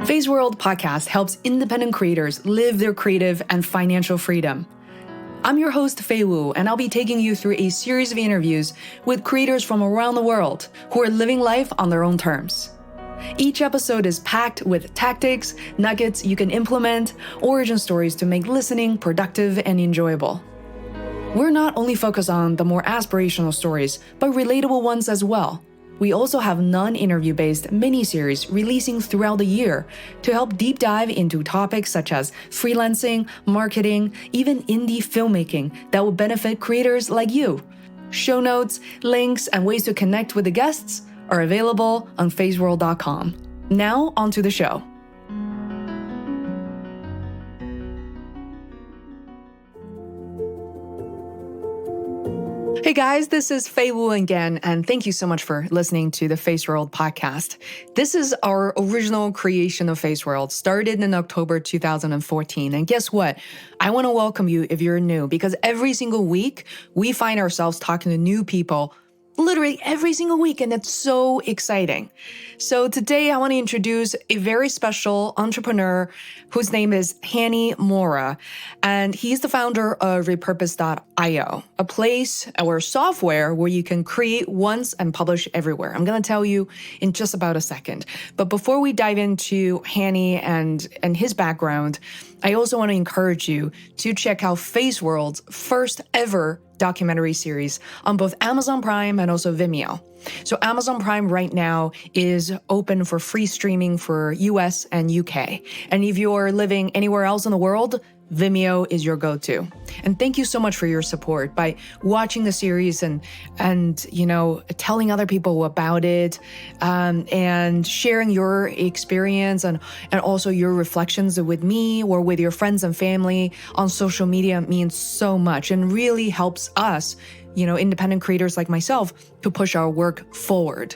Feisworld podcast helps independent creators live their creative and financial freedom. I'm your host, Fei Wu, and I'll be taking you through a series of interviews with creators from around the world who are living life on their own terms. Each episode is packed with tactics, nuggets you can implement, origin stories to make listening productive and enjoyable. We're not only focused on the more aspirational stories, but relatable ones as well. We also have non-interview-based mini-series releasing throughout the year to help deep dive into topics such as freelancing, marketing, even indie filmmaking that will benefit creators like you. Show notes, links, and ways to connect with the guests are available on feisworld.com. Now, onto the show. Hey guys, this is Fei Wu again, and thank you so much for listening to the Feisworld podcast. This is our original creation of Feisworld, started in October 2014. And guess what? I want to welcome you if you're new, because every single week, we find ourselves talking to new people literally every single week, and it's so exciting. So today I want to introduce a very special entrepreneur whose name is Hani Mourra, and he's the founder of Repurpose.io, a place or software where you can create once and publish everywhere. I'm going to tell you in just about a second. But before we dive into Hani and his background, I also want to encourage you to check out Feisworld's first ever documentary series on both Amazon Prime and also Vimeo. So Amazon Prime right now is open for free streaming for US and UK. And if you're living anywhere else in the world, Vimeo is your go-to. And thank you so much for your support by watching the series and telling other people about it, and sharing your experience and also your reflections with me or with your friends and family on social media means so much and really helps us, independent creators like myself, to push our work forward.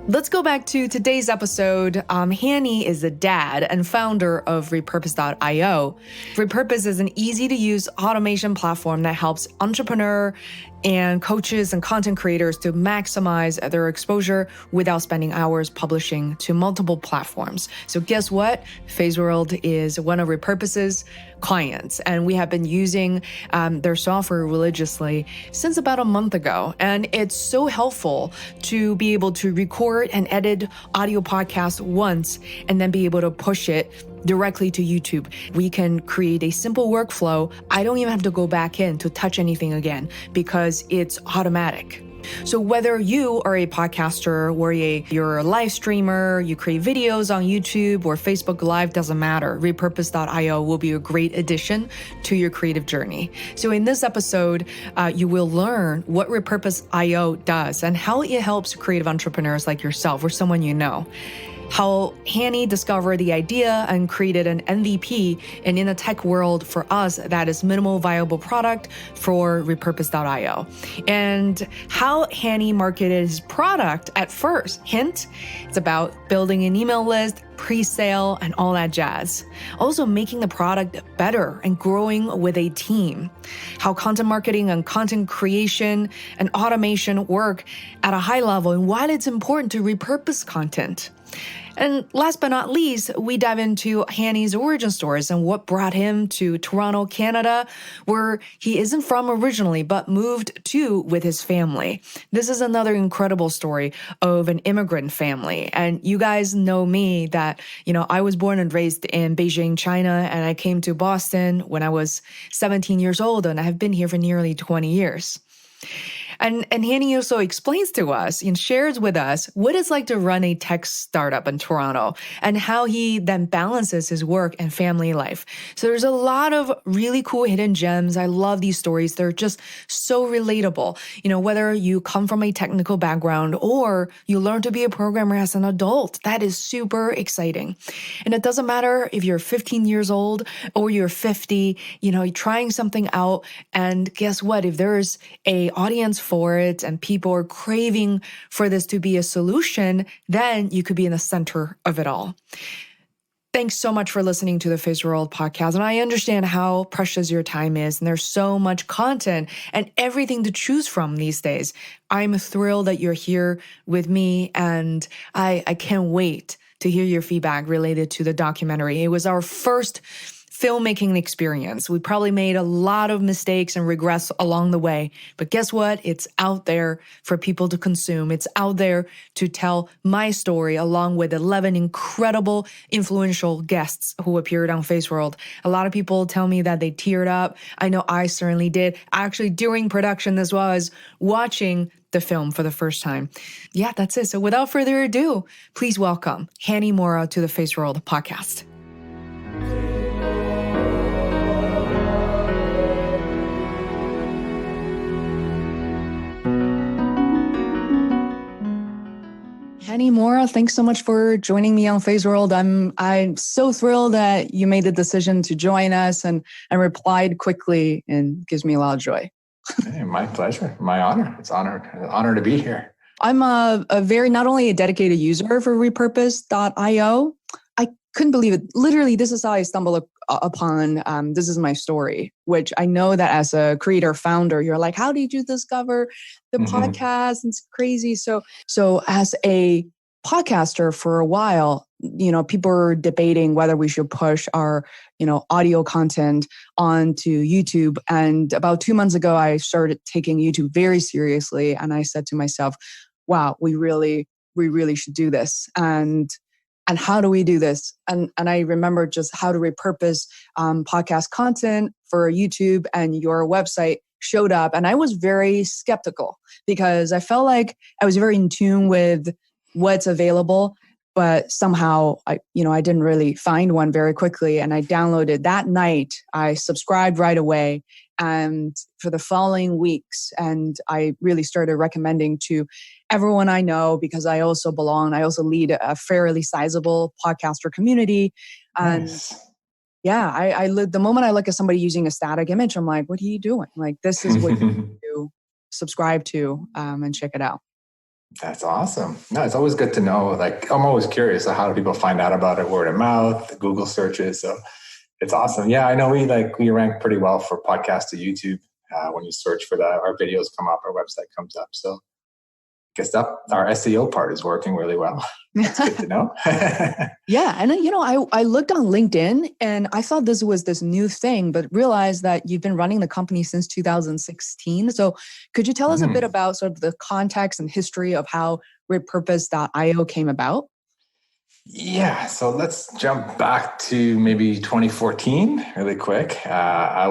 Let's go back to today's episode. Hani is the dad and founder of Repurpose.io. Repurpose is an easy-to-use automation platform that helps entrepreneurs and coaches and content creators to maximize their exposure without spending hours publishing to multiple platforms. So guess what? Feisworld is one of Repurpose's clients, and we have been using their software religiously since about a month ago. And it's so helpful to be able to record and edit audio podcasts once and then be able to push it directly to YouTube. We can create a simple workflow. I don't even have to go back in to touch anything again because it's automatic. So whether you are a podcaster or you're a live streamer, you create videos on YouTube or Facebook Live, doesn't matter. Repurpose.io will be a great addition to your creative journey. So in this episode, you will learn what Repurpose.io does and how it helps creative entrepreneurs like yourself or someone you know. How Hani discovered the idea and created an MVP, and in the tech world for us, that is minimal viable product for Repurpose.io. And how Hani marketed his product at first. Hint, it's about building an email list, pre-sale, and all that jazz. Also making the product better and growing with a team. How content marketing and content creation and automation work at a high level and why it's important to repurpose content. And last but not least, we dive into Hani's origin stories and what brought him to Toronto, Canada, where he isn't from originally, but moved to with his family. This is another incredible story of an immigrant family. And you guys know me that, I was born and raised in Beijing, China, and I came to Boston when I was 17 years old, and I have been here for nearly 20 years. And Hani also explains to us and shares with us what it's like to run a tech startup in Toronto and how he then balances his work and family life. So there's a lot of really cool hidden gems. I love these stories. They're just so relatable. Whether you come from a technical background or you learn to be a programmer as an adult, that is super exciting. And it doesn't matter if you're 15 years old or you're 50, you're trying something out. And guess what? If there's a audience for it and people are craving for this to be a solution, then you could be in the center of it all. Thanks so much for listening to the Feisworld podcast. And I understand how precious your time is. And there's so much content and everything to choose from these days. I'm thrilled that you're here with me. And I can't wait to hear your feedback related to the documentary. It was our first filmmaking experience. We probably made a lot of mistakes and regrets along the way, but guess what? It's out there for people to consume. It's out there to tell my story along with 11 incredible, influential guests who appeared on Feisworld. A lot of people tell me that they teared up. I know I certainly did. Actually, during production as well as watching the film for the first time. Yeah, that's it. So without further ado, please welcome Hani Mourra to the Feisworld podcast. Hani Mourra, thanks so much for joining me on Feisworld. I'm so thrilled that you made the decision to join us and replied quickly, and gives me a lot of joy. Hey, my pleasure, my honor. It's an honor to be here. I'm a very, not only a dedicated user for Repurpose.io. I couldn't believe it. Literally, this is how I stumbled upon. This is my story, which I know that as a creator founder, you're like, how did you discover the podcast? It's crazy. So as a podcaster for a while, people were debating whether we should push our, audio content onto YouTube. And about 2 months ago, I started taking YouTube very seriously. And I said to myself, wow, we really should do this. And how do we do this? And I remember just how to repurpose podcast content for YouTube, and your website showed up. And I was very skeptical because I felt like I was very in tune with what's available, but somehow I didn't really find one very quickly. And I downloaded that night. I subscribed right away. And for the following weeks, and I really started recommending to everyone I know, because I also lead a fairly sizable podcaster community. And Nice. yeah, the moment I look at somebody using a static image, I'm like, what are you doing? Like, this is what you subscribe to and check it out. That's awesome. No, it's always good to know. Like, I'm always curious, how do people find out about it? Word of mouth, Google searches. So it's awesome. Yeah, I know we rank pretty well for podcast to YouTube. When you search for that, our videos come up, our website comes up. So I guess our SEO part is working really well. That's good to know. Yeah. And I looked on LinkedIn and I thought this was this new thing, but realized that you've been running the company since 2016. So could you tell us a bit about sort of the context and history of how Repurpose.io came about? Yeah, so let's jump back to maybe 2014 really quick. I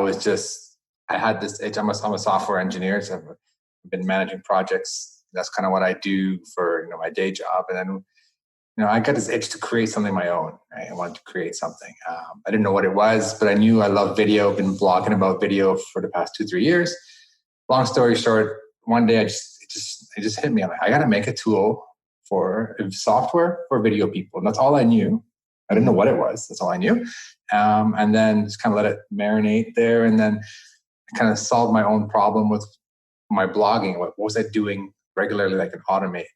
had this itch. I'm a software engineer, so I've been managing projects. That's kind of what I do for my day job. And then I got this itch to create something of my own. Right? I wanted to create something. I didn't know what it was, but I knew I love video. I've been blogging about video for the past 2-3 years. Long story short, one day it just hit me. I'm like, I got to make a tool for software for video people. And that's all I knew. I didn't know what it was. That's all I knew. And then just kind of let it marinate there. And then I kind of solved my own problem with my blogging. What was I doing regularly that I could automate?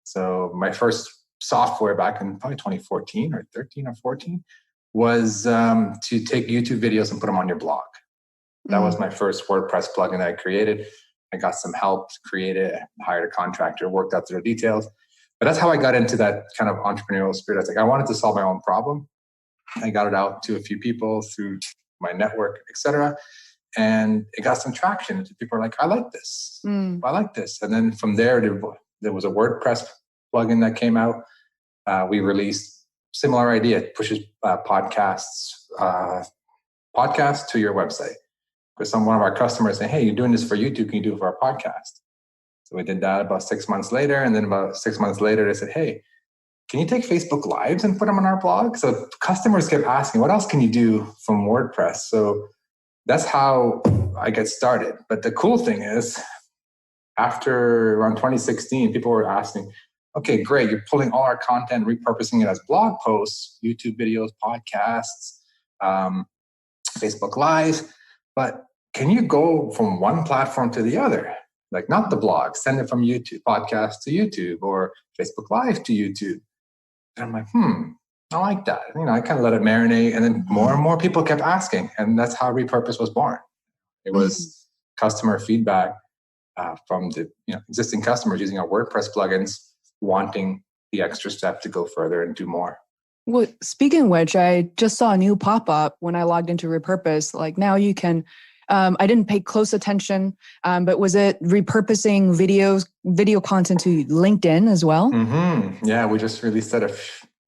So my first software back in probably 2014 or 13 or 14 was to take YouTube videos and put them on your blog. That was my first WordPress plugin that I created. I got some help to create it, hired a contractor, worked out the details. But that's how I got into that kind of entrepreneurial spirit. I was like, I wanted to solve my own problem. I got it out to a few people through my network, etc. And it got some traction. People are like, I like this. I like this. And then from there was a WordPress plugin that came out. We released similar idea. It pushes podcasts to your website. Because one of our customers said, hey, you're doing this for YouTube. Can you do it for our podcast? So we did that about 6 months later. And then about 6 months later, they said, hey, can you take Facebook Lives and put them on our blog? So customers kept asking, what else can you do from WordPress? So that's how I get started. But the cool thing is, after around 2016, people were asking, okay, great, you're pulling all our content, repurposing it as blog posts, YouTube videos, podcasts, Facebook Live, but can you go from one platform to the other? Like, not the blog, send it from YouTube, podcast to YouTube, or Facebook Live to YouTube. And I'm like, I like that. I kind of let it marinate. And then more and more people kept asking. And that's how Repurpose was born. It was customer feedback from the existing customers using our WordPress plugins, wanting the extra step to go further and do more. Well, speaking of which, I just saw a new pop-up when I logged into Repurpose. Like now you can, I didn't pay close attention, but was it repurposing video content to LinkedIn as well? Yeah, we just released that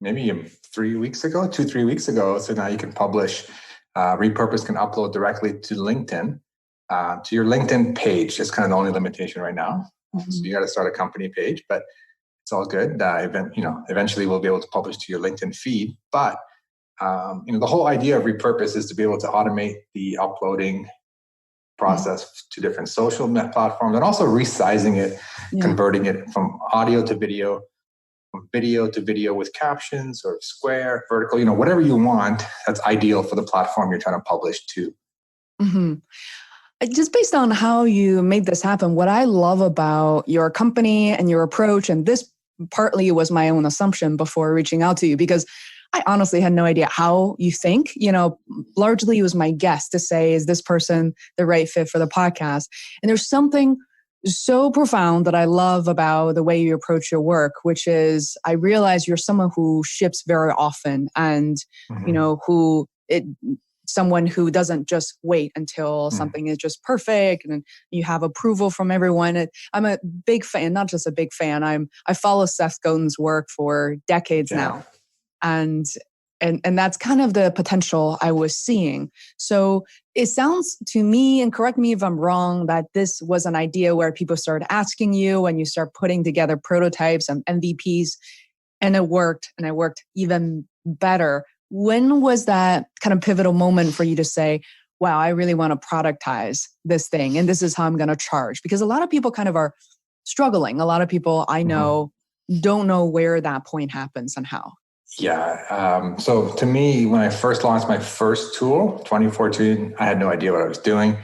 maybe 3 weeks ago, 3 weeks ago. So now you can publish, Repurpose can upload directly to LinkedIn, to your LinkedIn page. It's kind of the only limitation right now. So you got to start a company page, but it's all good. Eventually we'll be able to publish to your LinkedIn feed. But the whole idea of Repurpose is to be able to automate the uploading process to different social platforms, and also resizing it, converting it from audio to video, from video to video with captions or square, vertical, whatever you want. That's ideal for the platform you're trying to publish to. Just based on how you made this happen, what I love about your company and your approach, and this partly was my own assumption before reaching out to you, because I honestly had no idea how you think. Largely it was my guess to say, is this person the right fit for the podcast? And there's something so profound that I love about the way you approach your work, which is I realize you're someone who ships very often and, someone who doesn't just wait until something is just perfect and you have approval from everyone. I'm a big fan, not just a big fan. I follow Seth Godin's work for decades now. And that's kind of the potential I was seeing. So it sounds to me, and correct me if I'm wrong, that this was an idea where people started asking you and you start putting together prototypes and MVPs, and it worked even better. When was that kind of pivotal moment for you to say, wow, I really want to productize this thing and this is how I'm going to charge? Because a lot of people kind of are struggling. A lot of people I know don't know where that point happens and how. Yeah. So to me, when I first launched my first tool, 2014, I had no idea what I was doing.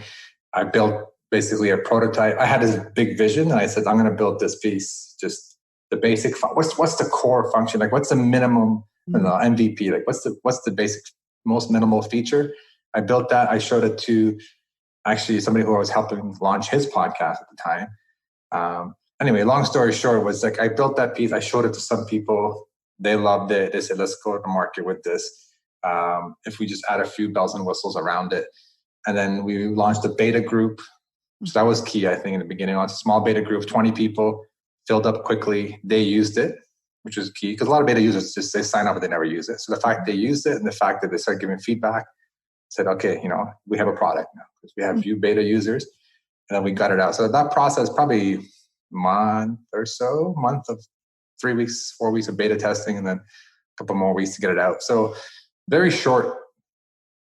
I built basically a prototype. I had this big vision and I said, I'm going to build this piece, just the basic, what's the core function? Like what's the minimum MVP? Like what's the basic, most minimal feature? I built that. I showed it to actually somebody who I was helping launch his podcast at the time. Anyway, long story short was like, I built that piece. I showed it to some people. They loved it. They said, let's go to the market with this. If we just add a few bells and whistles around it. And then we launched a beta group. So that was key, I think, in the beginning. It was a small beta group, 20 people, filled up quickly. They used it, which was key. Because a lot of beta users just, they sign up but they never use it. So the fact they used it and the fact that they started giving feedback, said, okay, we have a product now. Because we have a few beta users. And then we got it out. So that process, probably month of 3 weeks, 4 weeks of beta testing, and then a couple more weeks to get it out. So very short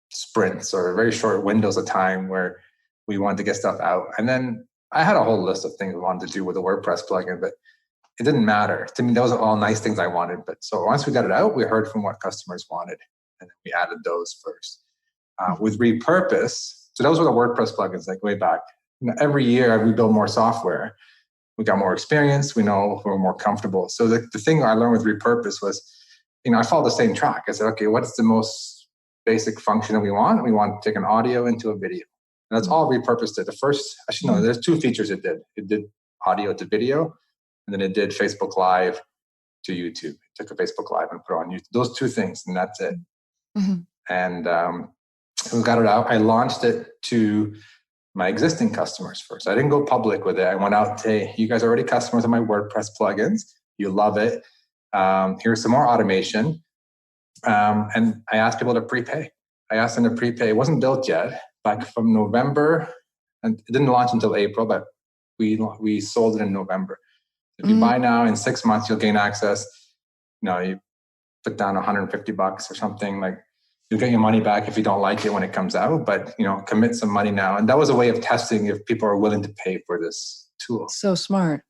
sprints or very short windows of time where we wanted to get stuff out. And then I had a whole list of things I wanted to do with the WordPress plugin, but it didn't matter. To me, those are all nice things I wanted. But so once we got it out, we heard from what customers wanted, and then we added those first. With Repurpose, so those were the WordPress plugins, like way back. Every year we build more software. We got more experience. We know we're more comfortable. So the thing I learned with Repurpose was, I followed the same track. I said, okay, what's the most basic function that we want? We want to take an audio into a video. And that's all Repurpose did. There's two features it did. It did audio to video, and then it did Facebook Live to YouTube. It took a Facebook Live and put it on YouTube. Those two things, and that's it. And we got it out. I launched it to my existing customers first. I didn't go public with it. I went out and say, you guys are already customers of my WordPress plugins. You love it. Here's some more automation. And I asked people to prepay. I asked them to prepay. It wasn't built yet. Back from November, and it didn't launch until April, but we sold it in November. If you buy now, in 6 months, you'll gain access. You put down $150 or something, like you'll get your money back if you don't like it when it comes out, but commit some money now. And that was a way of testing if people are willing to pay for this tool. So smart.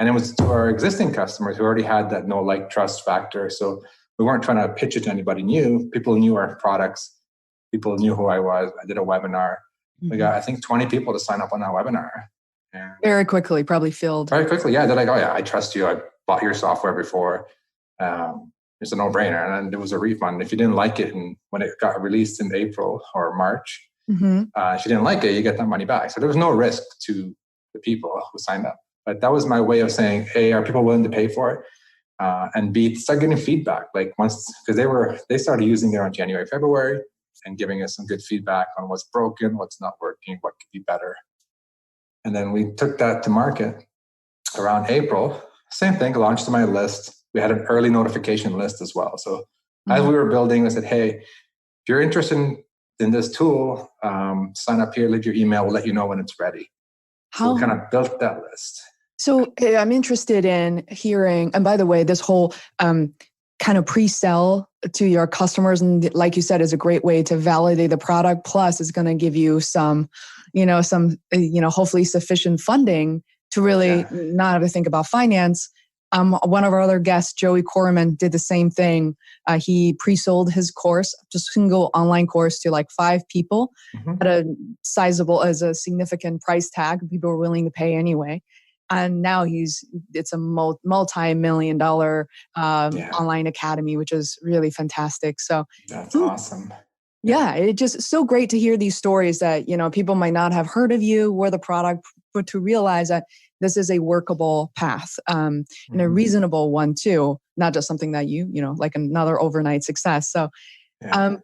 And it was to our existing customers who already had that know, like, trust factor. So we weren't trying to pitch it to anybody new. People knew our products. People knew who I was. I did a webinar. We got, I think, 20 people to sign up on that webinar. And very quickly, probably filled. Very quickly, yeah. They're like, oh yeah, I trust you. I bought your software before. It's a no-brainer. And there was a refund. If you didn't like it, and when it got released in April or March, if you didn't like it, you get that money back. So there was no risk to the people who signed up. But that was my way of saying, hey, are people willing to pay for it? and B, start getting feedback. Like once, because they started using it on January, February, and giving us some good feedback on what's broken, what's not working, what could be better. And then we took that to market around April. Same thing, launched to my list. We had an early notification list as well. So as we were building, I said, hey, if you're interested in this tool, sign up here, leave your email, we'll let you know when it's ready. So we kind of built that list. So I'm interested in hearing, and by the way, this whole kind of pre-sell to your customers, and like you said, is a great way to validate the product. Plus, it's going to give you some, hopefully sufficient funding to really not have to think about finance. One of our other guests, Joey Corman, did the same thing. He pre-sold his course, just single online course, to like 5 people at a significant price tag. People were willing to pay anyway. And now it's a multi-million-dollar online academy, which is really fantastic. So that's awesome. Yeah, it's just so great to hear these stories that, people might not have heard of you or the product, but to realize that this is a workable path and a reasonable one too, not just something that like another overnight success. So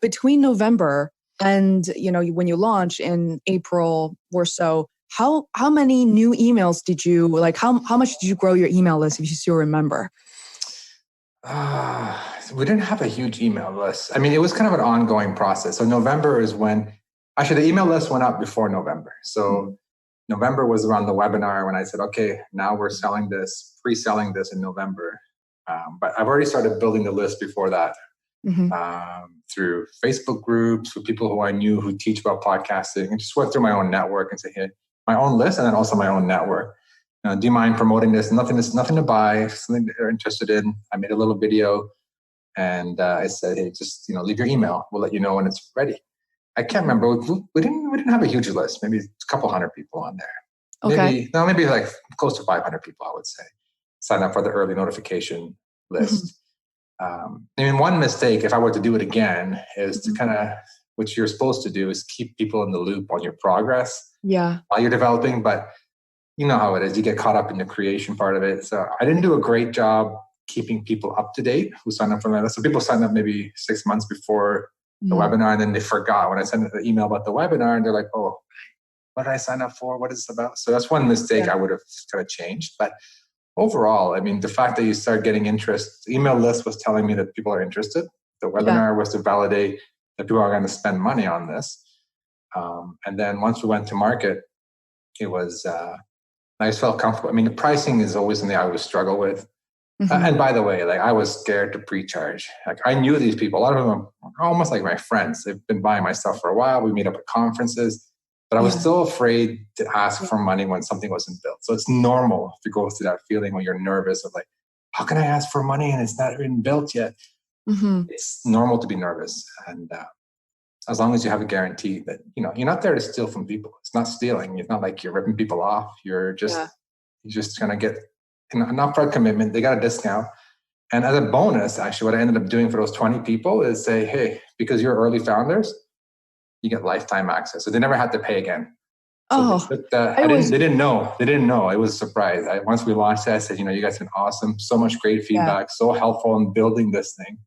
between November and, when you launch in April or so, how many new emails did you, like how much did you grow your email list, if you still remember? We didn't have a huge email list. I mean, it was kind of an ongoing process. So November is when, actually the email list went up before November. So November was around the webinar when I said, okay, now we're pre-selling this in November. But I've already started building the list before that through Facebook groups with people who I knew who teach about podcasting, and just went through my own network and said, hey, my own list and then also my own network. Do you mind promoting this? Nothing to buy, something they're interested in. I made a little video and I said, hey, just leave your email. We'll let you know when it's ready. I can't remember. We didn't have a huge list. Maybe a couple hundred people on there. Okay. Maybe like close to 500 people, I would say, sign up for the early notification list. I mean, one mistake, if I were to do it again, is to kind of, what you're supposed to do is keep people in the loop on your progress while you're developing. But you know how it is. You get caught up in the creation part of it. So I didn't do a great job keeping people up to date who signed up for my list. So people signed up maybe 6 months before the webinar, and then they forgot when I sent an email about the webinar, and they're like, oh, what did I sign up for? What is this about? So that's one mistake I would have kind of changed. But overall, I mean, the fact that you start getting interest, the email list was telling me that people are interested. The webinar was to validate that people are going to spend money on this. And then once we went to market, it was, I just felt comfortable. I mean, the pricing is always something I always struggle with. And by the way, like I was scared to pre-charge. Like I knew these people. A lot of them are almost like my friends. They've been buying my stuff for a while. We meet up at conferences. But I was still afraid to ask for money when something wasn't built. So it's normal to go through that feeling when you're nervous of like, how can I ask for money and it's not even built yet? It's normal to be nervous. And as long as you have a guarantee that, you're not there to steal from people. It's not stealing. It's not like you're ripping people off. You're just going to get an upfront commitment. They got a discount. And as a bonus, actually, what I ended up doing for those 20 people is say, hey, because you're early founders, you get lifetime access. So they never had to pay again. So they didn't know. They didn't know. It was a surprise. Once we launched it, I said, you guys have been awesome. So much great feedback. So helpful in building this thing.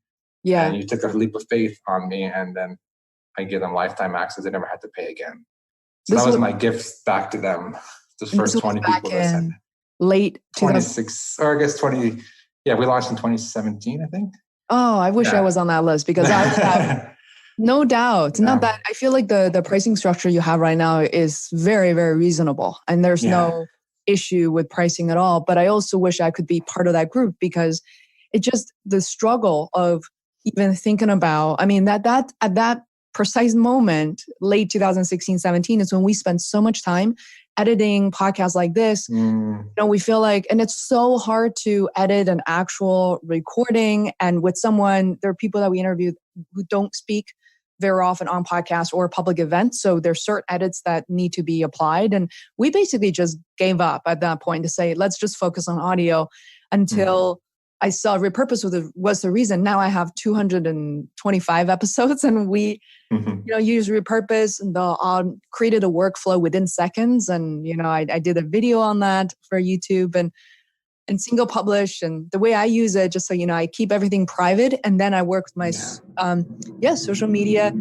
And you took a leap of faith on me. And then I give them lifetime access. They never had to pay again. So that was my gift back to them. Those first 20 people that sent late 26, or I guess 20. Yeah, we launched in 2017, I think. Oh, I wish I was on that list because I have no doubt. Not that I feel like the pricing structure you have right now is very, very reasonable. And there's no issue with pricing at all. But I also wish I could be part of that group because it just the struggle of even thinking about, I mean, that at that precise moment, late 2016, 17, is when we spent so much time editing podcasts like this. We feel like, and it's so hard to edit an actual recording. And with someone, there are people that we interviewed who don't speak very often on podcasts or public events. So there's certain edits that need to be applied. And we basically just gave up at that point to say, let's just focus on audio until I saw Repurpose was the reason. Now I have 225 episodes and we, use Repurpose and created a workflow within seconds. And, I did a video on that for YouTube. And and single publish. And the way I use it, just so you know, I keep everything private, and then I work with my social media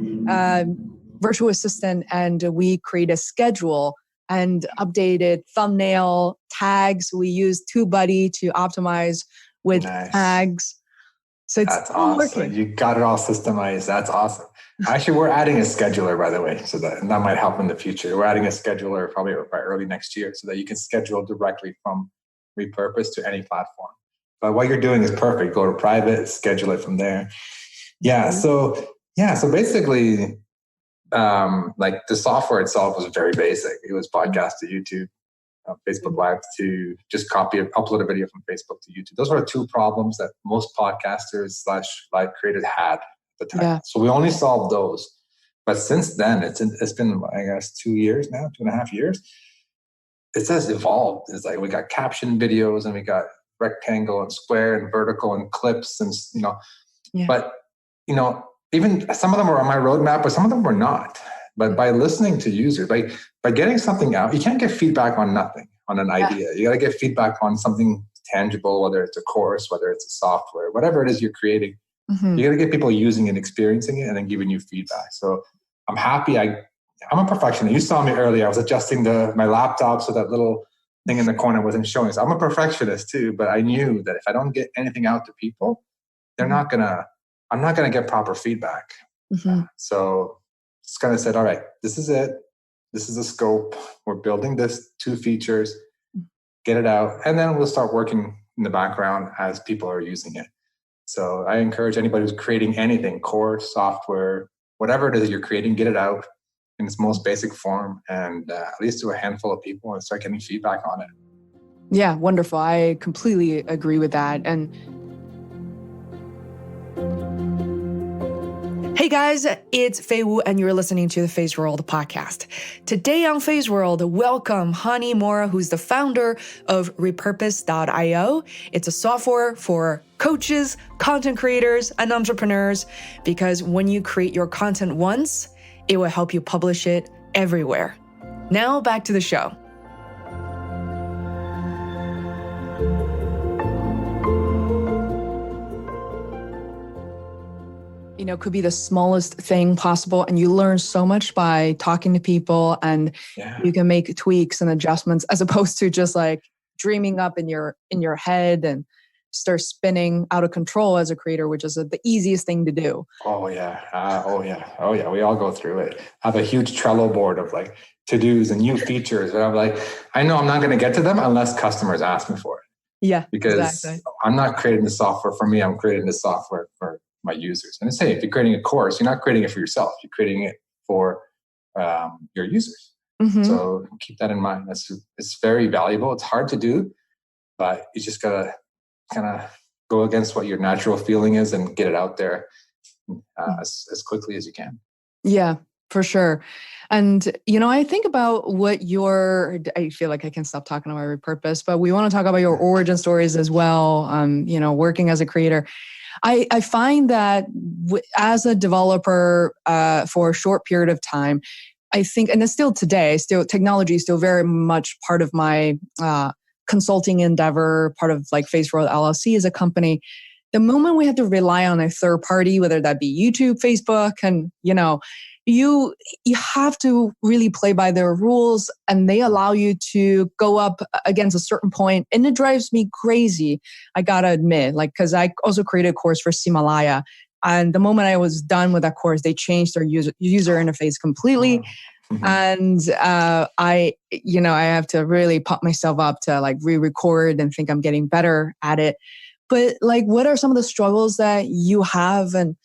virtual assistant, and we create a schedule and updated thumbnail tags. We use TubeBuddy to optimize with tags. So that's awesome. Working. You got it all systemized. That's awesome. Actually, we're adding a scheduler, by the way, so that might help in the future. We're adding a scheduler probably by early next year, so that you can schedule directly from Repurpose to any platform. But what you're doing is perfect. Go to private, schedule it from there. Yeah. So basically, like the software itself was very basic. It was podcast to YouTube, Facebook Live to just upload a video from Facebook to YouTube. Those were the two problems that most podcasters / live creators had at the time. Yeah. So we only solved those. But since then, it's been, I guess, 2 years now, 2.5 years. It has evolved. It's like we got caption videos, and we got rectangle and square and vertical and clips, and But even some of them were on my roadmap, but some of them were not. But by listening to users, by getting something out, you can't get feedback on nothing, on an idea. You got to get feedback on something tangible, whether it's a course, whether it's a software, whatever it is you're creating. Mm-hmm. You got to get people using and experiencing it, and then giving you feedback. So I'm happy. I'm a perfectionist. You saw me earlier. I was adjusting my laptop so that little thing in the corner wasn't showing. So I'm a perfectionist too, but I knew that if I don't get anything out to people, I'm not gonna get proper feedback. Mm-hmm. So just kind of said, all right, this is it. This is the scope. We're building this 2 features, get it out, and then we'll start working in the background as people are using it. So I encourage anybody who's creating anything, course, software, whatever it is you're creating, get it out in its most basic form, and at least to a handful of people, and start getting feedback on it. Yeah, wonderful. I completely agree with that. And hey guys, it's Fei Wu, and you're listening to the Feisworld podcast. Today on Feisworld, welcome Hani Mourra, who's the founder of Repurpose.io. It's a software for coaches, content creators, and entrepreneurs, because when you create your content once, it will help you publish it everywhere. Now back to the show. Could be the smallest thing possible, and you learn so much by talking to people, and you can make tweaks and adjustments, as opposed to just like dreaming up in your head and start spinning out of control as a creator, which is the easiest thing to do. Oh yeah. We all go through it. I have a huge Trello board of like to-dos and new features, and I'm like, I know I'm not going to get to them unless customers ask me for it. Yeah, because exactly. I'm not creating the software for me. I'm creating the software for my users. And if you're creating a course, you're not creating it for yourself. You're creating it for your users. Mm-hmm. So keep that in mind. It's very valuable. It's hard to do, but you just gotta kind of go against what your natural feeling is and get it out there as quickly as you can. Yeah, for sure. And, I think about I feel like I can stop talking about Repurpose, but we want to talk about your origin stories as well. Working as a creator. I find that as a developer for a short period of time, I think, and it's still today, technology is still very much part of my consulting endeavor, part of like Feisworld LLC as a company. The moment we have to rely on a third party, whether that be YouTube, Facebook, and, you have to really play by their rules, and they allow you to go up against a certain point, and it drives me crazy. I gotta admit, because I also created a course for Himalaya, and the moment I was done with that course, they changed their user interface completely. Mm-hmm. And I have to really pump myself up to like re-record and think I'm getting better at it. But what are some of the struggles that you have, and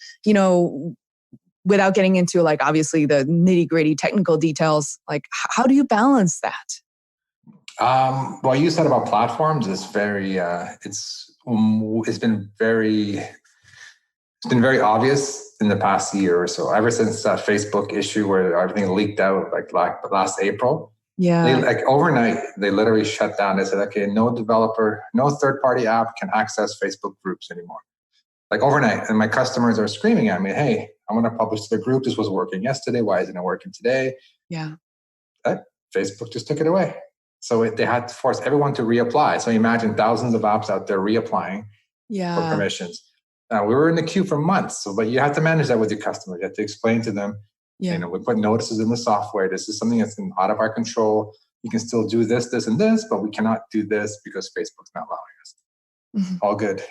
without getting into obviously the nitty-gritty technical details, how do you balance that? What you said about platforms is very it's been very obvious in the past year or so, ever since that Facebook issue where everything leaked out last April. Yeah. Overnight, they literally shut down. They said, okay, no developer, no third-party app can access Facebook groups anymore. Overnight. And my customers are screaming at me, hey, I want to publish to the group. This was working yesterday. Why isn't it working today? Yeah. Facebook just took it away. So they had to force everyone to reapply. So imagine thousands of apps out there reapplying for permissions. Now, we were in the queue for months, but you have to manage that with your customers. You have to explain to them, we put notices in the software. This is something that's out of our control. You can still do this, this, and this, but we cannot do this because Facebook's not allowing us. Mm-hmm. All good.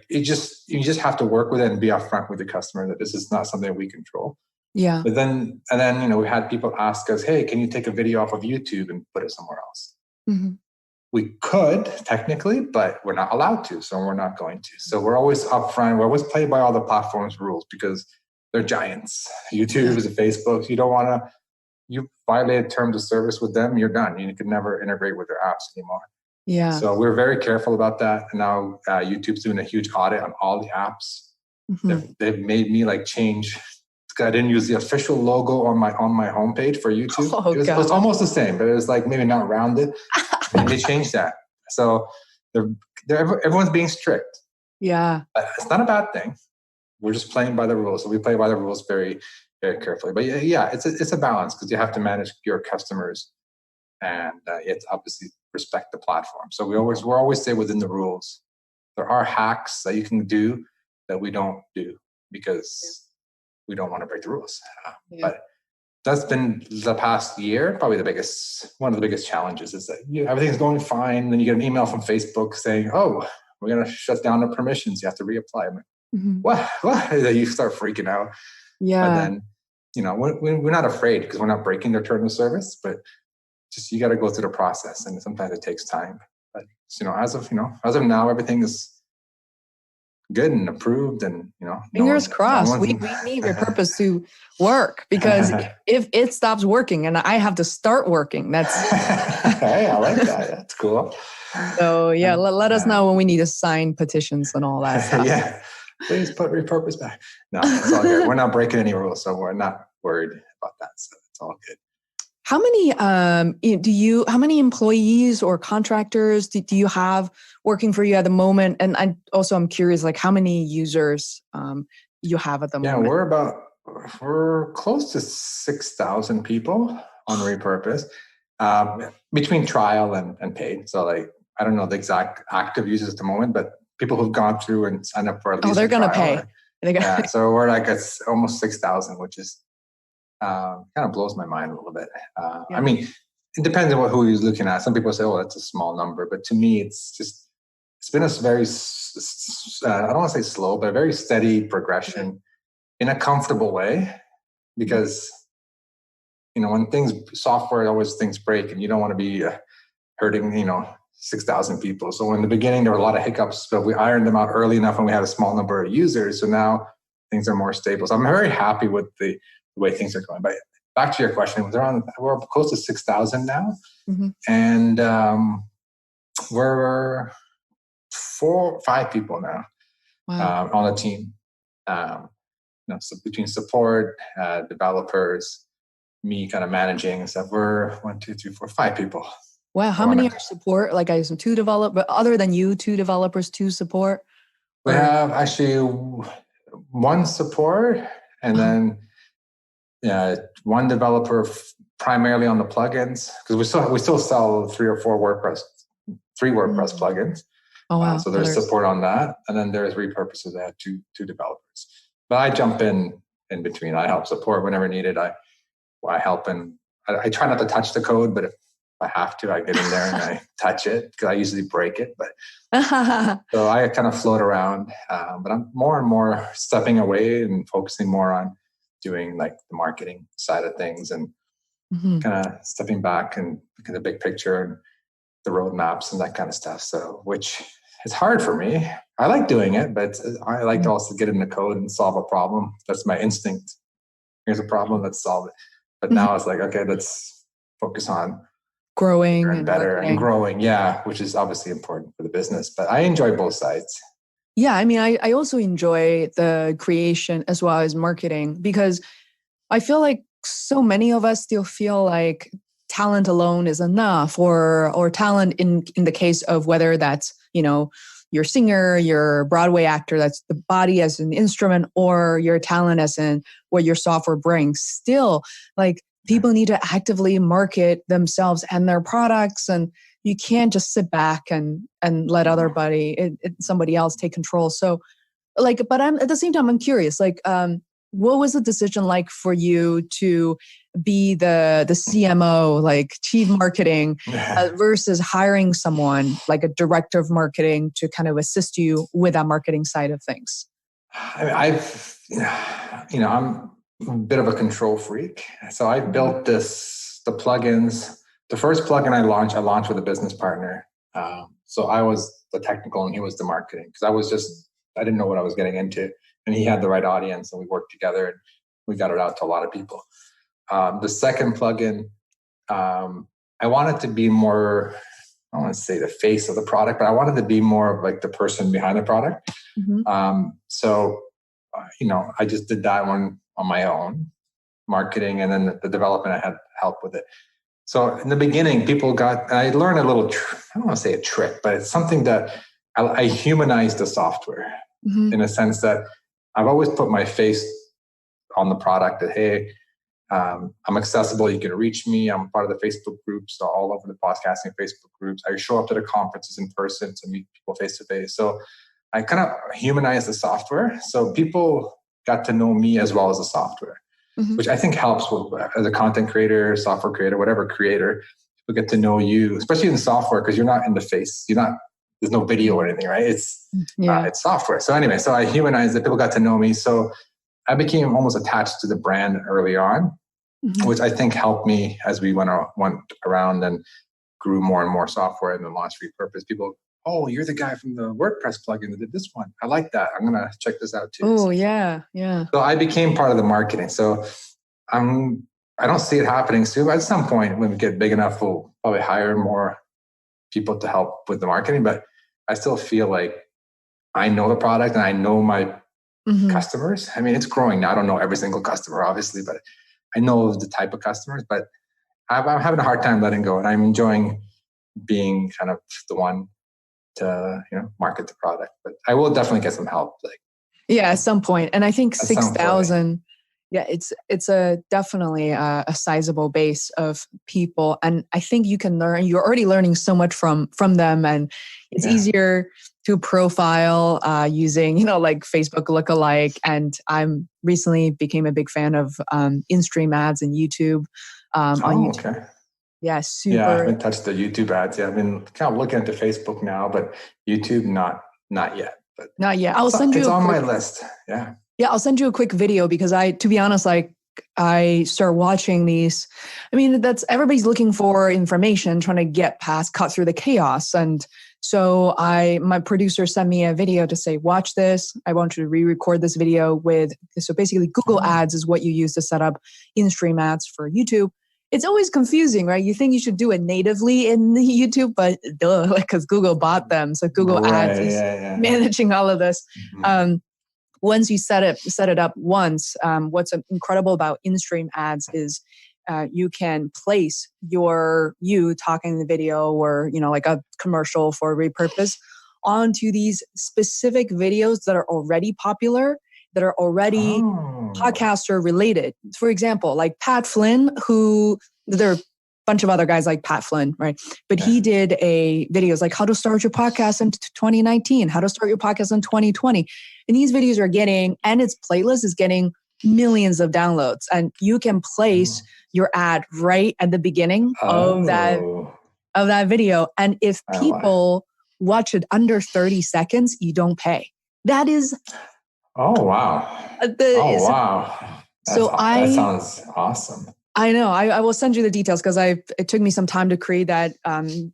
You just have to work with it and be upfront with the customer that this is not something we control. Yeah. But then, we had people ask us, hey, can you take a video off of YouTube and put it somewhere else? Mm-hmm. We could technically, but we're not allowed to, so we're not going to. So we're always upfront. We always play by all the platform's rules because they're giants. YouTube is a Facebook. You violated terms of service with them, you're done. You can never integrate with their apps anymore. Yeah. So we're very careful about that. And now YouTube's doing a huge audit on all the apps. Mm-hmm. They've made me change. I didn't use the official logo on my homepage for YouTube. It was almost the same, but it was maybe not rounded. And they changed that. So everyone's being strict. Yeah. But it's not a bad thing. We're just playing by the rules. So we play by the rules very, very carefully. But it's a balance because you have to manage your customers and you have to obviously respect the platform. So we always stay within the rules. There are hacks that you can do that we don't do because we don't want to break the rules. But that's been the past year, probably one of the biggest challenges is that everything's going fine. Then you get an email from Facebook saying, oh, we're going to shut down the permissions. You have to reapply. I'm like, what? You start freaking out. Yeah. But then, we're not afraid because we're not breaking their terms of service, but just, you got to go through the process. And sometimes it takes time. But, as of now, everything is good and approved, and fingers crossed. We need Repurpose to work because if it stops working and I have to start working, that's hey, I like that. That's cool. So let us know when we need to sign petitions and all that stuff. Yeah, please put Repurpose back. No, it's all good. We're not breaking any rules, so we're not worried about that. So it's all good. How many employees or contractors do you have working for you at the moment? And I'm curious, how many users you have at the moment? Yeah, we're close to 6,000 people on Repurpose between trial and paid. So I don't know the exact active users at the moment, but people who've gone through and signed up for at least they're going to pay. So we're it's almost 6,000, which is kind of blows my mind a little bit. I mean, it depends on who you're looking at. Some people say, oh, that's a small number. But to me, it's been a very, I don't want to say slow, but a very steady progression in a comfortable way. Because, when software, always things break and you don't want to be hurting, 6,000 people. So in the beginning, there were a lot of hiccups, but we ironed them out early enough and we had a small number of users. So now things are more stable. So I'm very happy with the way things are going. But back to your question, we're close to 6,000 now. Mm-hmm. And we're 4 or 5 people now on the team. So between support, developers, me kind of managing stuff, we're 1, 2, 3, 4, 5 people. Wow, how many are support? I have some 2 developers, other than you, 2 developers, 2 support? We have actually 1 support and then 1 developer primarily on the plugins, because we still sell 3 or 4 WordPress plugins. Oh wow! So there's support on that, and then there's Repurposes that have 2 developers. But I jump in between. I help support whenever needed. I help, and I try not to touch the code, but if I have to, I get in there and I touch it because I usually break it. But so I kind of float around. But I'm more and more stepping away and focusing more on doing the marketing side of things and kind of stepping back and looking at the big picture and the roadmaps and that kind of stuff. So, which is hard for me. I like doing it, but I like to also get in the code and solve a problem. That's my instinct. Here's a problem, let's solve it. But now it's okay, let's focus on growing and better and growing. Yeah, which is obviously important for the business. But I enjoy both sides. Yeah, I mean, I also enjoy the creation as well as marketing, because I feel like so many of us still feel like talent alone is enough, or talent in the case of whether that's, your singer, your Broadway actor, that's the body as an instrument, or your talent as in what your software brings. Still, people need to actively market themselves and their products, and you can't just sit back and let somebody else take control. So like, but I'm at the same time, I'm curious, like, what was the decision like for you to be the CMO, like chief marketing, versus hiring someone like a director of marketing to kind of assist you with that marketing side of things? I'm a bit of a control freak. So I built the plugins. The first plugin I launched with a business partner. So I was the technical and he was the marketing, because I didn't know what I was getting into, and he had the right audience, and we worked together and we got it out to a lot of people. The second plugin, I wanted to be more, I don't want to say the face of the product, but I wanted to be more of like the person behind the product. I just did that one on my own, marketing, and then the development, I had help with it. So in the beginning, I learned a little, I don't want to say a trick, but it's something that I humanized the software in a sense that I've always put my face on the product, that, hey, I'm accessible. You can reach me. I'm part of the Facebook groups, so all over the podcasting Facebook groups. I show up to the conferences in person to meet people face to face. So I kind of humanized the software. So people got to know me as well as the software, which I think helps as a content creator, software creator, whatever creator. People get to know you, especially in software, because you're not in the face. There's no video or anything, right? It's software. So anyway, so I humanized it. People got to know me. So I became almost attached to the brand early on, which I think helped me as we went around and grew more and more software and then launched Repurpose. People, oh, you're the guy from the WordPress plugin that did this one. I like that. I'm going to check this out too. Oh, yeah. So I became part of the marketing. So I don't see it happening soon, but at some point when we get big enough, we'll probably hire more people to help with the marketing. But I still feel like I know the product and I know my customers. I mean, it's growing now. I don't know every single customer, obviously, but I know the type of customers. But I'm having a hard time letting go, and I'm enjoying being kind of the one to market the product. But I will definitely get some help. At some point. And I think 6,000. Yeah, it's definitely a sizable base of people, and I think you can learn. You're already learning so much from them, and it's easier to profile using like Facebook lookalike. And I'm recently became a big fan of in-stream ads and YouTube. On YouTube. Okay. Yeah, super. Yeah, I haven't touched the YouTube ads yet. I've been kind of looking into Facebook now, but YouTube not yet. But not yet. I'll send you. It's on my list. Yeah. Yeah, I'll send you a quick video because to be honest, I start watching these. I mean, everybody's looking for information, trying to cut through the chaos. And so my producer sent me a video to say, watch this. I want you to re-record this video so basically Google Ads is what you use to set up in-stream ads for YouTube. It's always confusing, right? You think you should do it natively in the YouTube, but because Google bought them. So Google Ads is managing all of this. Once you set it up once, what's incredible about in-stream ads is you can place you talking in the video or like a commercial for Repurpose onto these specific videos that are already popular, that are already podcaster related. For example, like Pat Flynn, there are a bunch of other guys like Pat Flynn, right? But he did videos like how to start your podcast in 2019, how to start your podcast in 2020. And these videos and its playlist is getting millions of downloads. And you can place your ad right at the beginning of that video. And if people watch it under 30 seconds, you don't pay. That is... Oh, wow. Wow. That sounds awesome. I know. I will send you the details because it took me some time to create that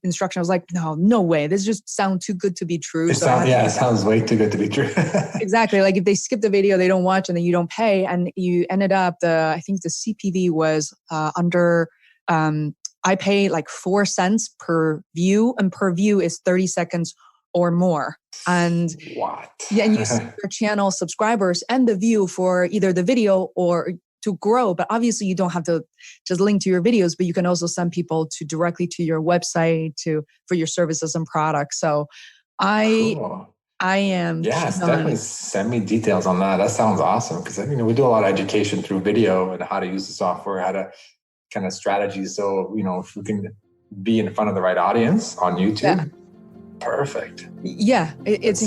instruction. I was like, no way. This just sounds too good to be true. It sounds way too good to be true. Exactly. Like if they skip the video, they don't watch, and then you don't pay. And you ended up, I think the CPV was under, I pay like 4 cents per view, and per view is 30 seconds or more. And what? Yeah, and you see your channel subscribers and the view for either the video or to grow. But obviously you don't have to just link to your videos, but you can also send people directly to your website for your services and products. So Cool. I am. Yes, definitely send me details on that. That sounds awesome because we do a lot of education through video and how to use the software, how to kind of strategies. So, if we can be in front of the right audience on YouTube, perfect. Yeah, it's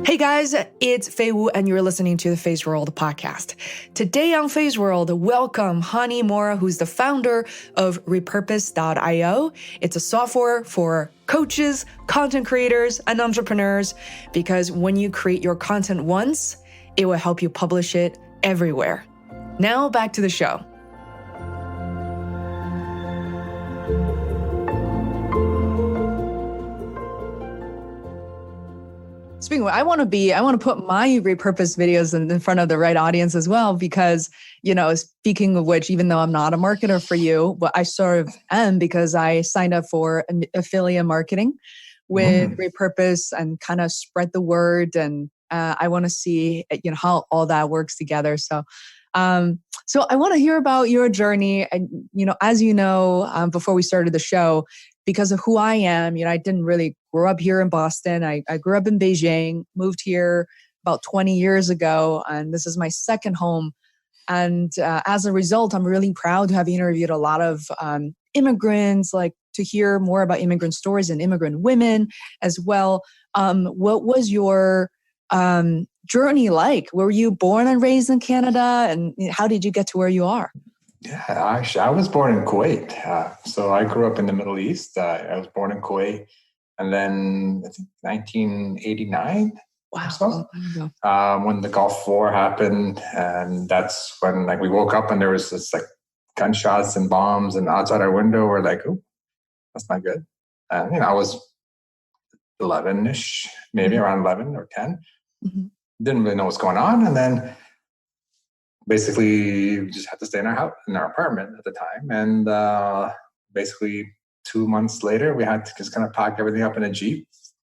Hey guys, it's Fei Wu, and you're listening to the Feisworld podcast. Today on Feisworld, welcome Hani Mourra, who's the founder of Repurpose.io. It's a software for coaches, content creators, and entrepreneurs, because when you create your content once, it will help you publish it everywhere. Now back to the show. Speaking of, I want to put my repurposed videos in front of the right audience as well, because, speaking of which, even though I'm not a marketer for you, but I sort of am, because I signed up for affiliate marketing with Repurpose and kind of spread the word. And I want to see, how all that works together. So I want to hear about your journey. And, as before we started the show, because of who I am, I didn't really grow up here in Boston. I grew up in Beijing, moved here about 20 years ago, and this is my second home. And as a result, I'm really proud to have interviewed a lot of immigrants, like to hear more about immigrant stories and immigrant women as well. What was your journey like? Were you born and raised in Canada, and how did you get to where you are? Yeah, actually, I was born in Kuwait. So I grew up in the Middle East. I was born in Kuwait. And then I think 1989 wow. or so, when the Gulf War happened. And that's when we woke up and there was this gunshots and bombs and outside our window. We're like, oh, that's not good. And, I was 11-ish, maybe around 11 or 10. Didn't really know what's going on. And then basically we just had to stay in our house, in our apartment at the time. And basically 2 months later, we had to just kind of pack everything up in a Jeep.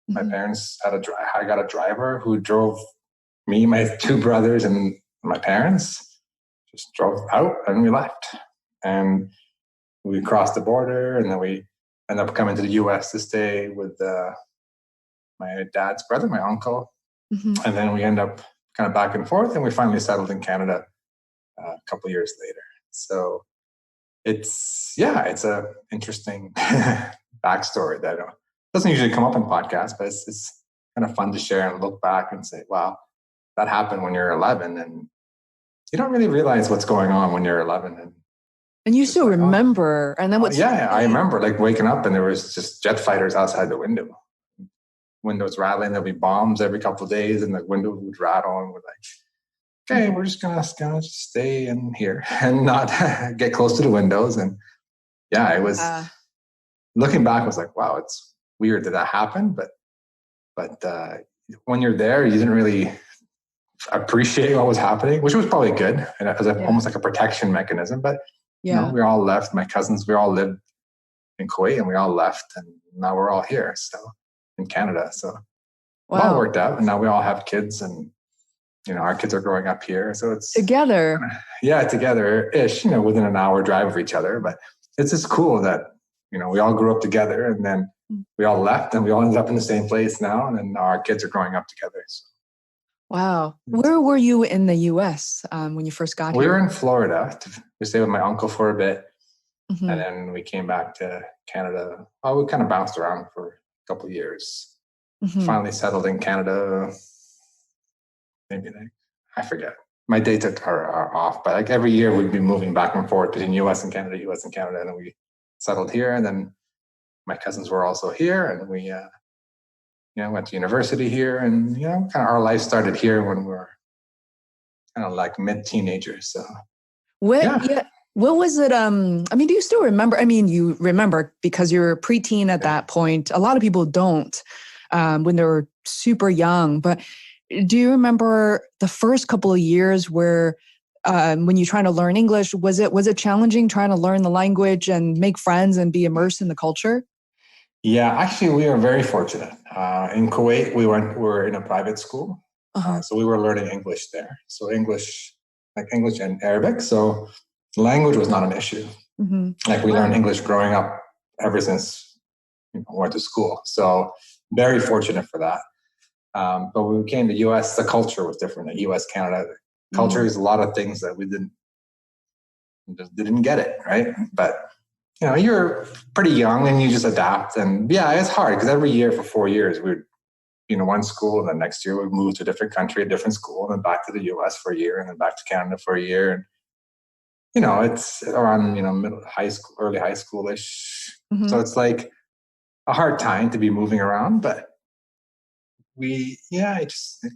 My parents I got a driver who drove me, my two brothers, and my parents just drove out, and we left. And we crossed the border, and then we ended up coming to the US to stay with my dad's brother, my uncle. And then we end up kind of back and forth, and we finally settled in Canada a couple of years later. So it's a interesting backstory that doesn't usually come up in podcasts, but it's kind of fun to share and look back and say, wow, that happened when you're 11, and you don't really realize what's going on when you're 11. And you still remember. And then what's I remember waking up and there was just jet fighters outside the window. Windows rattling. There'll be bombs every couple of days, and the window would rattle, and we're like, okay, we're just gonna stay in here and not get close to the windows. And it was looking back, I was like, wow, it's weird that happened. But when you're there, you didn't really appreciate what was happening, which was probably good, and as almost like a protection mechanism. But we all left. My cousins, we all lived in Kuwait, and we all left, and now we're all here. So in Canada, so it all worked out, and now we all have kids, and our kids are growing up here, so it's together. Together-ish, within an hour drive of each other. But it's just cool that we all grew up together, and then we all left, and we all ended up in the same place now, and then our kids are growing up together. So. Wow. Where were you in the U.S. When you first got here? We were in Florida. We stayed with my uncle for a bit, and then we came back to Canada. Well, we kind of bounced around for a couple of years. Finally settled in Canada. Maybe I forget. My dates are off, but every year we'd be moving back and forth between US and Canada, and then we settled here. And then my cousins were also here, and we went to university here, and kind of our life started here when we were kind of like mid-teenagers. So what was it? Do you still remember? You remember because you're a preteen at that point. A lot of people don't when they're super young. But do you remember the first couple of years where when you're trying to learn English, was it challenging trying to learn the language and make friends and be immersed in the culture? Yeah, actually, we are very fortunate. In Kuwait, we were in a private school, so we were learning English there. So English and Arabic. So language was not an issue. We learned English growing up ever since we went to school. So very fortunate for that. But when we came to US, the culture was different. In US, Canada, Culture is a lot of things that we just didn't get it, right? But you're pretty young and you just adapt. And yeah, it's hard because every year for 4 years we'd one school, and then next year we'd move to a different country, a different school, and then back to the US for a year, and then back to Canada for a year. And it's around middle high school, early high schoolish. So it's like a hard time to be moving around, but it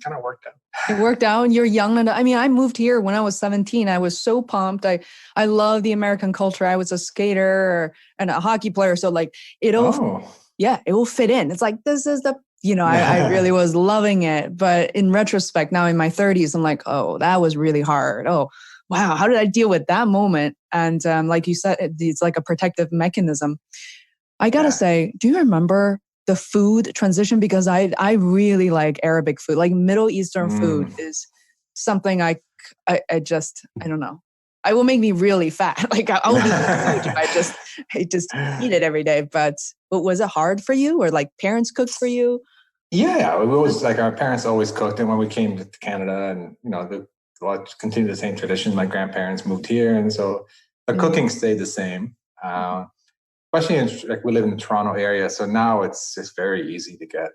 kind of worked out. It worked out. And you're young. And I mean, I moved here when I was 17. I was so pumped. I love the American culture. I was a skater and a hockey player. So like it will fit in. It's like, this is I really was loving it. But in retrospect, now in my 30s, I'm like, oh, that was really hard. Oh, wow. How did I deal with that moment? And like you said, it's like a protective mechanism. I got to say, do you remember the food transition? Because I really like Arabic food, like Middle Eastern food is something I don't know. It will make me really fat. Like I will be huge if I just eat it every day. But was it hard for you, or like parents cooked for you? Yeah, it was like our parents always cooked, and when we came to Canada, and continue the same tradition. My grandparents moved here, and so the cooking stayed the same. Especially we live in the Toronto area, so now it's just very easy to get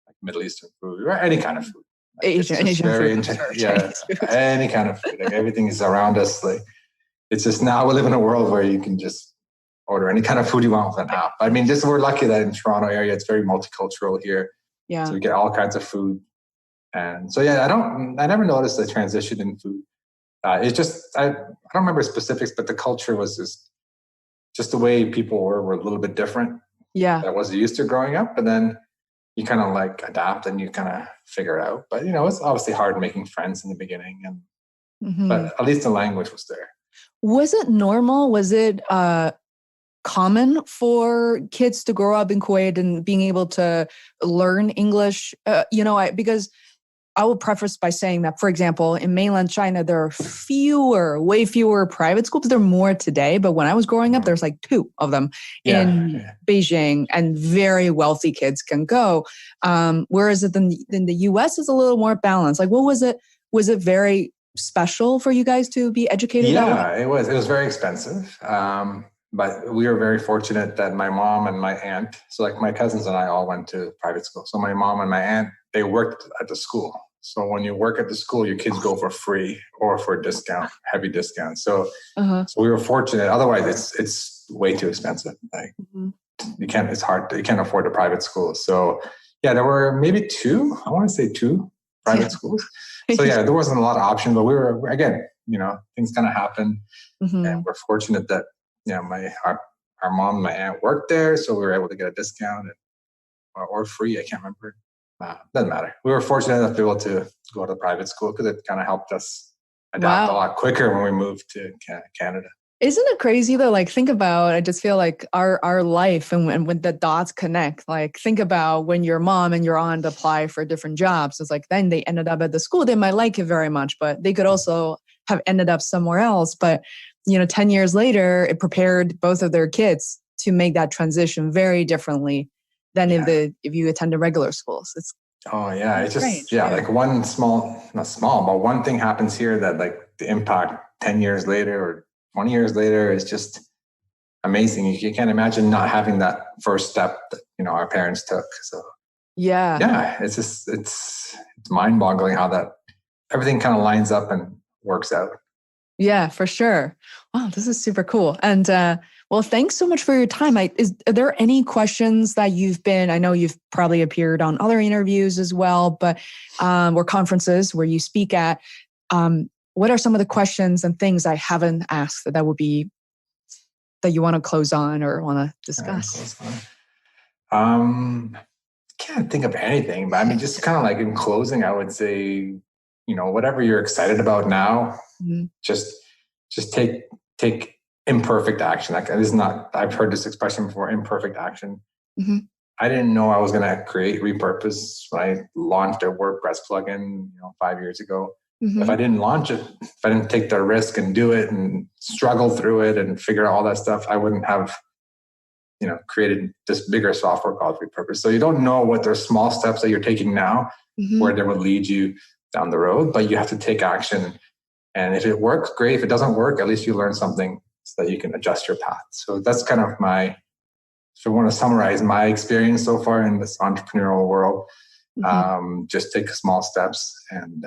like Middle Eastern food or any kind of food. Like Asian food. Any kind of food. Like everything is around us. Like it's just now we live in a world where you can just order any kind of food you want with an app. I mean, we're lucky that in Toronto area it's very multicultural here. Yeah. So we get all kinds of food, and so I never noticed the transition in food. It's just I don't remember specifics, but the culture was just the way people were a little bit different. Yeah. That I was used to growing up. And then you kind of like adapt and you kind of figure it out. But, it's obviously hard making friends in the beginning. But at least the language was there. Was it normal? Was it common for kids to grow up in Kuwait and being able to learn English? Because I will preface by saying that, for example, in mainland China, there are way fewer private schools. There are more today. But when I was growing up, there's like 2 of them in Beijing, and very wealthy kids can go. Whereas in the US, it's a little more balanced. Like, what was it? Was it very special for you guys to be educated that way? Yeah, it was. It was very expensive. But we were very fortunate that my mom and my aunt, so like my cousins and I all went to private school. So my mom and my aunt, they worked at the school. So when you work at the school, your kids go for free or for a discount, heavy discount. So, so we were fortunate. Otherwise, it's way too expensive. Like it's hard. You can't afford a private school. So yeah, there were maybe 2. I want to say 2 private schools. So yeah, there wasn't a lot of options. But we were again, things kind of happen, and we're fortunate that our mom and my aunt worked there, so we were able to get a discount or free. I can't remember. Doesn't matter. We were fortunate enough to be able to go to private school because it kind of helped us adapt a lot quicker when we moved to Canada. Isn't it crazy though? Like, think about, I just feel like our life and when the dots connect, like think about when your mom and your aunt apply for different jobs. It's like, then they ended up at the school. They might like it very much, but they could also have ended up somewhere else. But, 10 years later, it prepared both of their kids to make that transition very differently than if you attend a regular schools. It's it's just like one not small, but one thing happens here that like the impact 10 years later or 20 years later is just amazing. You can't imagine not having that first step that our parents took. So it's just it's mind-boggling how that everything kind of lines up and works out. Yeah, for sure. Wow, this is super cool. And well, thanks so much for your time. Are there any questions that I know you've probably appeared on other interviews as well, but or conferences where you speak at. What are some of the questions and things I haven't asked that you want to close on or want to discuss? Can't think of anything, but I mean, just kind of like in closing, I would say, whatever you're excited about now, just take imperfect action. Like this is not, I've heard this expression before, imperfect action. I didn't know I was going to create Repurpose when I launched a WordPress plugin, 5 years ago. If I didn't launch it, if I didn't take the risk and do it and struggle through it and figure out all that stuff, I wouldn't have, created this bigger software called Repurpose. So you don't know what there's small steps that you're taking now, where they will lead you. down the road, but you have to take action. And if it works, great. If it doesn't work, at least you learn something so that you can adjust your path. So that's kind of if I want to summarize my experience so far in this entrepreneurial world, just take small steps. And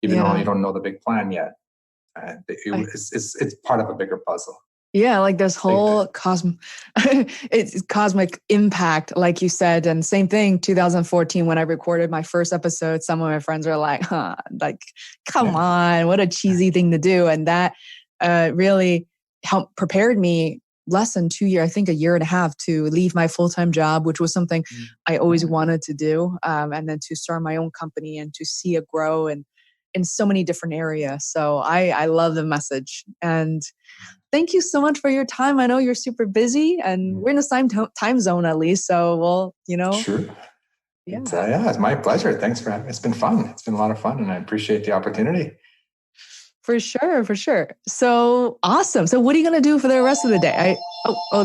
even though you don't know the big plan yet, it's part of a bigger puzzle. Yeah, like this whole it's cosmic impact, like you said. And same thing, 2014, when I recorded my first episode, some of my friends were like, come on, what a cheesy thing to do. And that really prepared me less than 2 years, I think a year and a half, to leave my full-time job, which was something I always wanted to do. And then to start my own company and to see it grow and in so many different areas. So I love the message. And thank you so much for your time. I know you're super busy and we're in the same time zone at least. So we'll, Sure. Yeah. It's my pleasure. Thanks for having me. It's been fun. It's been a lot of fun and I appreciate the opportunity. For sure. So awesome. So what are you going to do for the rest of the day?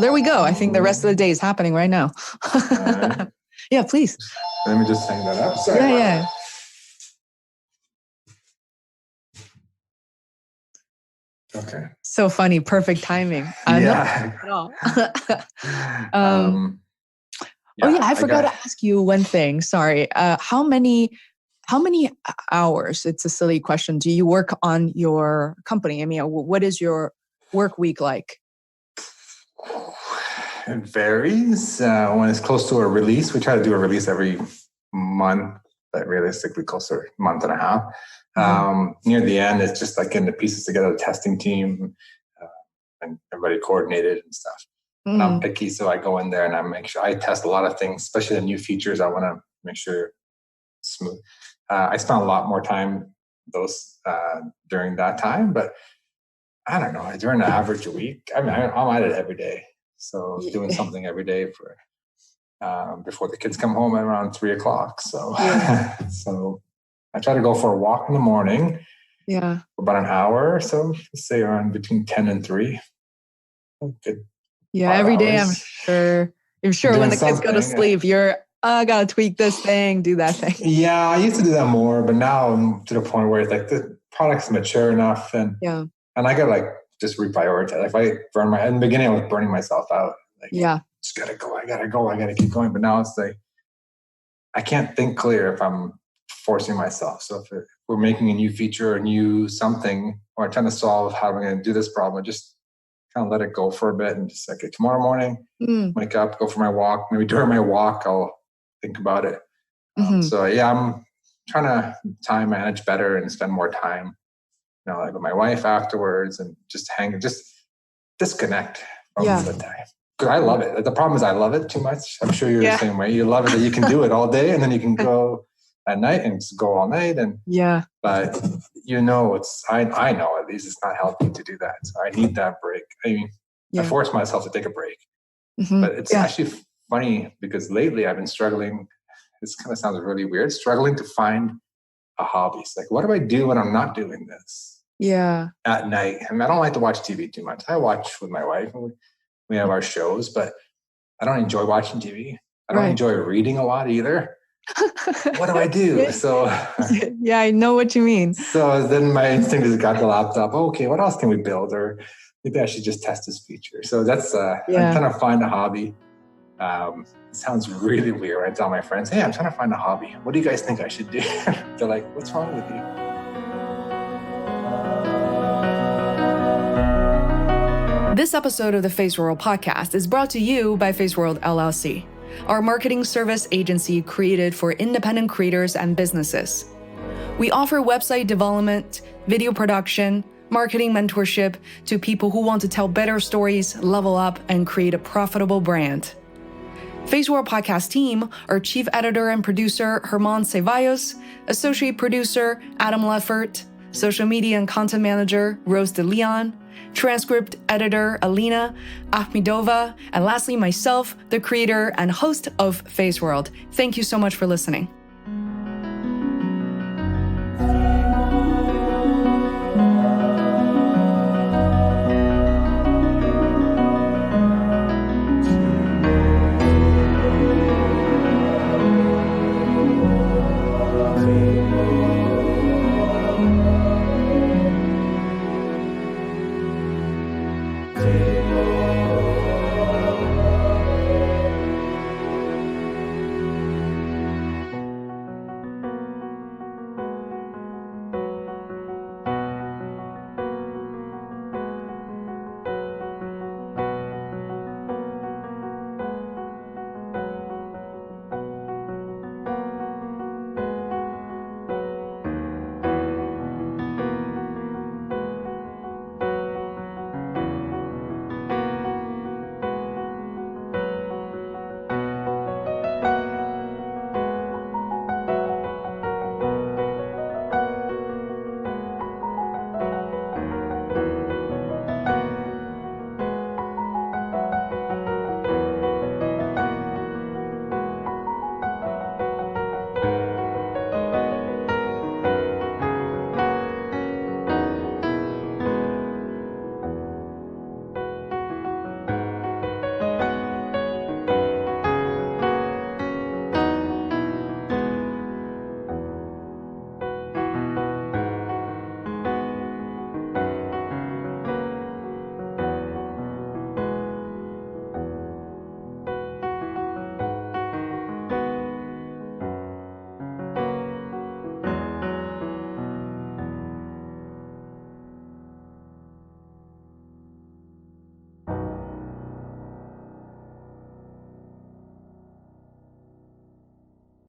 There we go. I think the rest of the day is happening right now. Right. Yeah, please. Let me just hang that up. Sorry. Yeah. Okay. So funny. Perfect timing. Yeah. I forgot to ask you one thing. Sorry. How many hours, it's a silly question, do you work on your company? I mean, what is your work week like? It varies. When it's close to a release, we try to do a release every month, but realistically closer to a month and a half. Near the end, it's just like getting the pieces together, the testing team, and everybody coordinated and stuff. And I'm picky, so I go in there and I make sure I test a lot of things, especially the new features. I want to make sure it's smooth. I spent a lot more time during that time, but I don't know, during the average a week, I mean, I'm at it every day. So doing something every day before the kids come home at around 3:00. So, so I try to go for a walk in the morning. Yeah. For about an hour or so, say around between 10 and 3. Good. Yeah, every day I'm sure when the kids go to sleep, you're, I gotta tweak this thing, do that thing. Yeah, I used to do that more, but now I'm to the point where it's like the product's mature enough and I gotta just reprioritize. If I burn in the beginning, I was burning myself out. Just gotta go, I gotta keep going. But now it's like, I can't think clear if I'm forcing myself. So if we're making a new feature, a new something, or trying to solve how we're going to do this problem, just kind of let it go for a bit and just tomorrow morning, wake up, go for my walk. Maybe during my walk, I'll think about it. So I'm trying to time manage better and spend more time, with my wife afterwards and just disconnect from the time. Because I love it. The problem is I love it too much. I'm sure you're the same way. You love it that you can do it all day and then you can go at night and just go all night. But I know at least it's not healthy to do that. So I need that break. I mean, I force myself to take a break. But it's actually funny because lately I've been struggling. This kind of sounds really weird, struggling to find a hobby. It's like, what do I do when I'm not doing this? At night. I mean, I don't like to watch TV too much. I watch with my wife. We have our shows, but I don't enjoy watching TV. I don't enjoy reading a lot either. What do I do? So I know what you mean. So then my instinct is got the laptop. Okay, what else can we build? Or maybe I should just test this feature. So that's I'm trying to find a hobby. It sounds really weird when I tell my friends, hey, I'm trying to find a hobby. What do you guys think I should do? They're like, what's wrong with you? This episode of the Feisworld podcast is brought to you by Feisworld LLC, our marketing service agency created for independent creators and businesses. We offer website development, video production, marketing mentorship to people who want to tell better stories, level up, and create a profitable brand. Feisworld podcast team are Chief Editor and Producer Herman Ceballos, Associate Producer Adam Leffert, Social Media and Content Manager Rose De Leon, Transcript Editor Alina Ahmedova, and lastly myself, the creator and host of Feisworld. Thank you so much for listening. you.